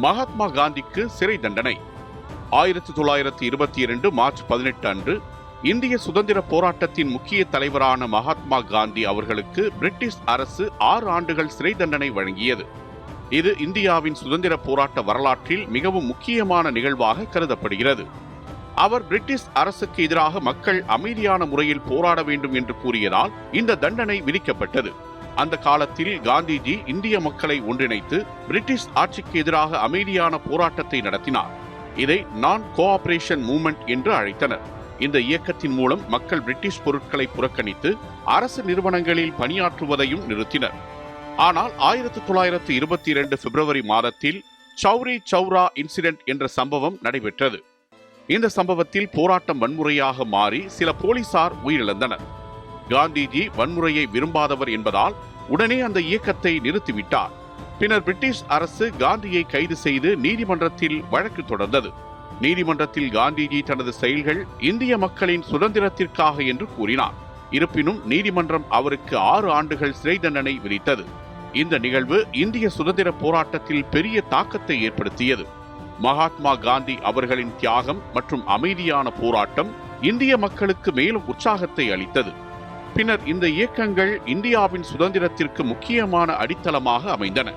மகாத்மா காந்திக்கு சிறை தண்டனை. 1922 மார்ச் 18 அன்று இந்திய சுதந்திர போராட்டத்தின் முக்கிய தலைவரான மகாத்மா காந்தி அவர்களுக்கு பிரிட்டிஷ் அரசு 6 ஆண்டுகள் சிறை தண்டனை வழங்கியது. இது இந்தியாவின் சுதந்திர போராட்ட வரலாற்றில் மிகவும் முக்கியமான நிகழ்வாக கருதப்படுகிறது. அவர் பிரிட்டிஷ் அரசுக்கு எதிராக மக்கள் அமைதியான முறையில் போராட வேண்டும் என்று கூறியதால் இந்த தண்டனை விதிக்கப்பட்டது. அந்த காலத்தில் காந்திஜி இந்திய மக்களை ஒன்றிணைத்து பிரிட்டிஷ் ஆட்சிக்கு எதிராக அமைதியான போராட்டத்தை நடத்தினார். இதை நான் கோஆபரேஷன் மூவ்மெண்ட் என்று அழைத்தனர். இந்த இயக்கத்தின் மூலம் மக்கள் பிரிட்டிஷ் பொருட்களை புறக்கணித்து அரசு நிறுவனங்களில் பணியாற்றுவதையும் நிறுத்தினர். ஆனால் 1922 பிப்ரவரி மாதத்தில் சௌரி சௌரா இன்சிடென்ட் என்ற சம்பவம் நடைபெற்றது. இந்த சம்பவத்தில் போராட்டம் வன்முறையாக மாறி சில போலீசார் உயிரிழந்தனர். காந்திஜி வன்முறையை விரும்பாதவர் என்பதால் உடனே அந்த இயக்கத்தை நிறுத்திவிட்டார். பின்னர் பிரிட்டிஷ் அரசு காந்தியை கைது செய்து நீதிமன்றத்தில் வழக்கு தொடர்ந்தது. நீதிமன்றத்தில் காந்திஜி தனது செயல்கள் இந்திய மக்களின் சுதந்திரத்திற்காக என்று கூறினார். இருப்பினும் நீதிமன்றம் அவருக்கு 6 ஆண்டுகள் சிறை தண்டனை விதித்தது. இந்த நிகழ்வு இந்திய சுதந்திர போராட்டத்தில் பெரிய தாக்கத்தை ஏற்படுத்தியது. மகாத்மா காந்தி அவர்களின் தியாகம் மற்றும் அமைதியான போராட்டம் இந்திய மக்களுக்கு மேலும் உற்சாகத்தை அளித்தது. பின்னர் இந்த இயக்கங்கள் இந்தியாவின் சுதந்திரத்திற்கு முக்கியமான அடித்தளமாக அமைந்தன.